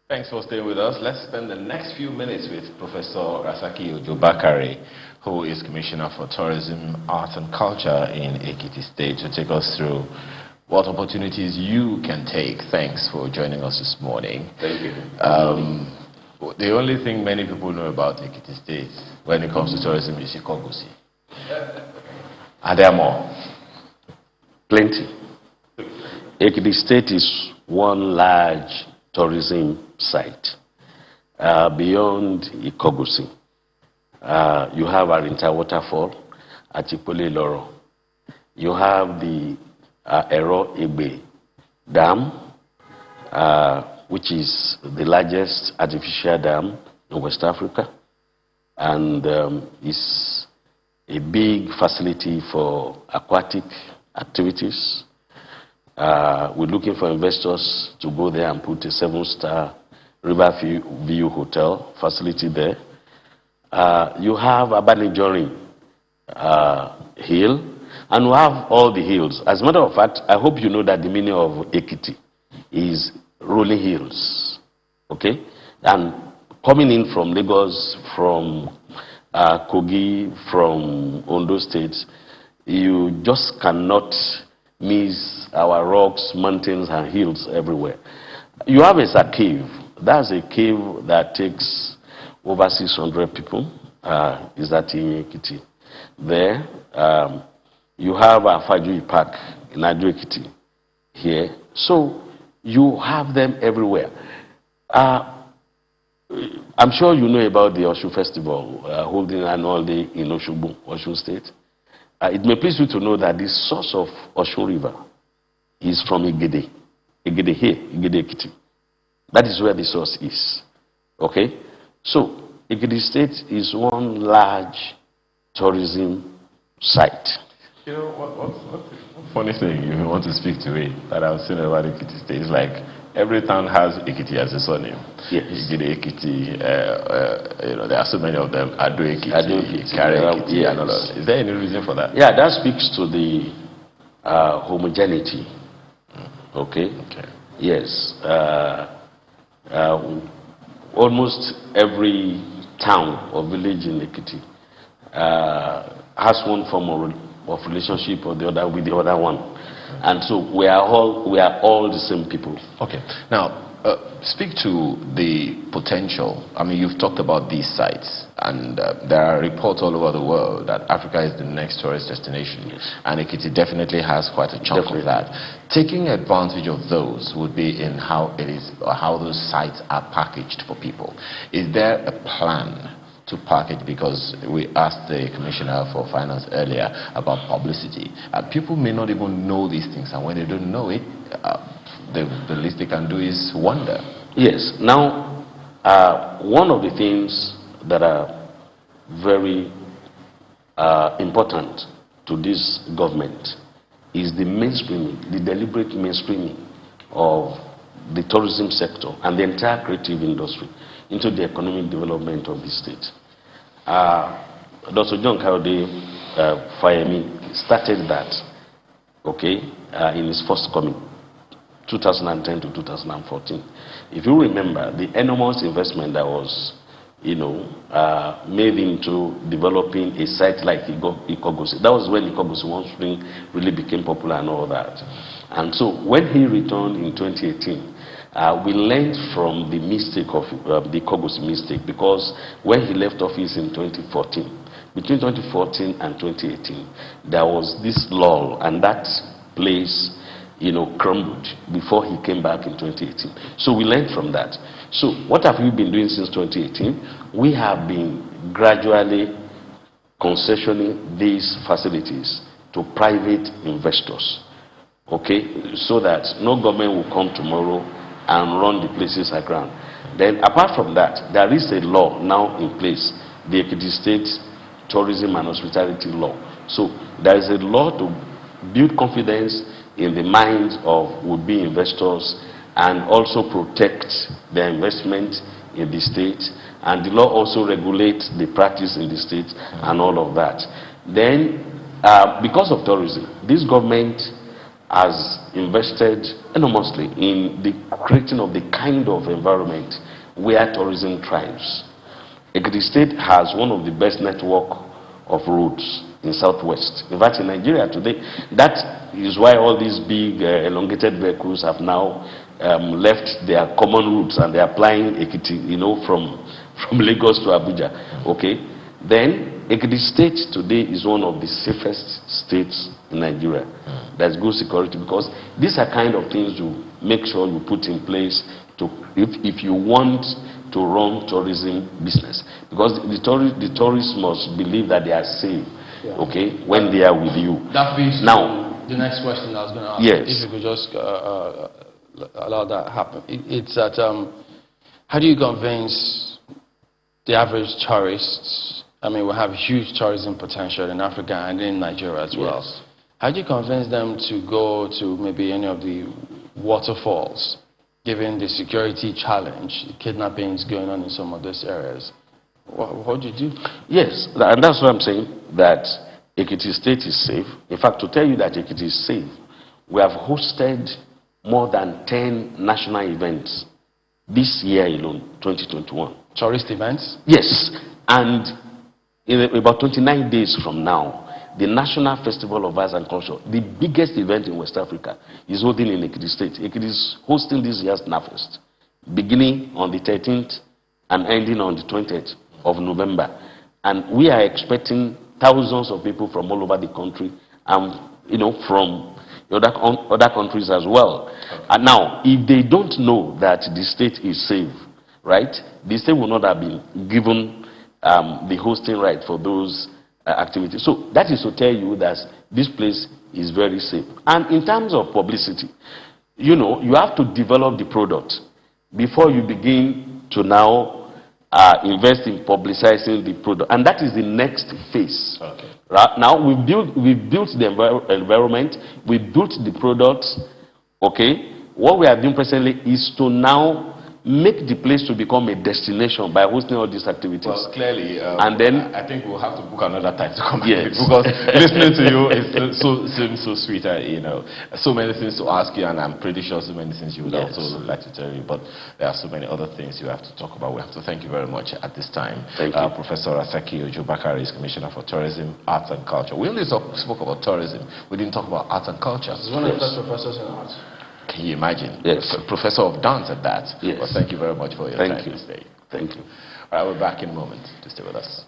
Thanks for staying with us. Let's spend the next few minutes with Professor Rasaki Ojobakare, who is Commissioner for Tourism, Arts and Culture in Ekiti State, to take us through what opportunities you can take. Thanks for joining us this morning. Thank you. The only thing many people know about Ekiti State when it comes to tourism is Ikogusi. Are there more? Plenty. Ekiti State is one large tourism site. Beyond Ikogusi, you have Arinta Waterfall at Ipole Loro. You have the Ero Egbe Dam, which is the largest artificial dam in West Africa, and is a big facility for aquatic activities. We're looking for investors to go there and put a 7-star river view hotel facility there. You have Abanijori Hill, and we have all the hills. As a matter of fact, I hope you know that the meaning of Ekiti is rolling hills. Okay? And coming in from Lagos, from Kogi, from Ondo State, you just cannot miss our rocks, mountains, and hills everywhere. You have a cave. That's a cave that takes over 600 people. Is that in Ekiti? There, you have a Fajui Park in Ado Ekiti here. So you have them everywhere. I'm sure you know about the Osun Festival holding annually in Osogbo, Osun State. It may please you to know that the source of Osun River is from Igede. Igede here, Igede Ekiti. That is where the source is. Okay? So, Ekiti State is one large tourism site. You know, what funny thing, if you want to speak to it, that I've seen about Ekiti State, is like every town has Ekiti as a surname. Yes. Igede Ekiti, you know, there are so many of them. Ado Ekiti, Kare Ekiti, yes. and all of that. Is there any reason for that? Yeah, that speaks to the homogeneity. Okay? Okay. Yes. Almost every town or village in Ekiti has one form of relationship or the other with the other one. And so we are all the same people. Okay. Now, speak to the potential. I mean, you've talked about these sites, and there are reports all over the world that Africa is the next tourist destination. Yes. And Ekiti definitely has quite a chunk of that. Taking advantage of those would be in how it is, or how those sites are packaged for people. Is there a plan to package? Because we asked the Commissioner for Finance earlier about publicity. People may not even know these things, and when they don't know it, the least they can do is wonder. Yes. Now, one of the things that are very important to this government is the mainstreaming, the deliberate mainstreaming of the tourism sector and the entire creative industry into the economic development of the state. Dr. John Kayode Fayemi started that, okay, in his first coming, 2010 to 2014. If you remember, the enormous investment that was, made into developing a site like Ikogosi. That was when Ikogosi One Spring really became popular and all that. And so when he returned in 2018, we learned from the mistake of the Ikogosi mistake, because when he left office in 2014, between 2014 and 2018, there was this lull, and that place crumbled before he came back in 2018. So we learned from that. So what have we been doing since 2018? We have been gradually concessioning these facilities to private investors, okay, so that no government will come tomorrow and run the places aground. Then apart from that, there is a law now in place, the Ekiti State Tourism and Hospitality Law. So there is a law to build confidence in the minds of would-be investors and also protect their investment in the state, and the law also regulates the practice in the state and all of that. Then, because of tourism, this government has invested enormously in the creating of the kind of environment where tourism thrives. Ekiti State has one of the best network of roads in Southwest. In fact, in Nigeria today, that is why all these big elongated vehicles have now left their common routes and they are applying Ekiti, from Lagos to Abuja. Okay, then Ekiti State today is one of the safest states in Nigeria. There's good security, because these are kind of things you make sure you put in place to, if you want to run tourism business, because the tourists must believe that they are safe. Yeah. Okay, when they are with you. That brings now the next question I was going to ask. Yes. If you could just allow that happen. It's that how do you convince the average tourists? I mean, we have huge tourism potential in Africa and in Nigeria as well. Yes. How do you convince them to go to maybe any of the waterfalls, given the security challenge, kidnappings going on in some of these areas? What do you do? Yes, and that's what I'm saying, that Ekiti State is safe. In fact, to tell you that Ekiti is safe, we have hosted more than 10 national events this year alone, 2021. Tourist events? Yes, and in about 29 days from now, the National Festival of Arts and Culture, the biggest event in West Africa, is holding in Ekiti State. Ekiti is hosting this year's NAFest, beginning on the 13th and ending on the 20th of November. And we are expecting thousands of people from all over the country and from other countries as well. Okay. And now, if they don't know that the state is safe, right, the state will not have been given the hosting right for those activities. So that is to tell you that this place is very safe. And in terms of publicity, you have to develop the product before you begin to now invest in publicizing the product, and that is the next phase. Okay. Right now, we've built the environment, we built the products. Okay, what we are doing presently is to now make the place to become a destination by hosting all these activities. Well, clearly, and then I think we'll have to book another time to come yes. back, because listening to you seems so sweet. So many things to ask you, and I'm pretty sure so many things you would yes. also like to tell you. But there are so many other things you have to talk about. We have to thank you very much at this time. Thank you. Professor Asaki Ojubakari is Commissioner for Tourism, Arts and Culture. We only spoke about tourism. We didn't talk about arts and culture. He's one of the best professors in arts. Can you imagine? Yes. Professor of dance at that. Yes. Well, thank you very much for your time this day. Thank you. All right, we're back in a moment. Just stay with us.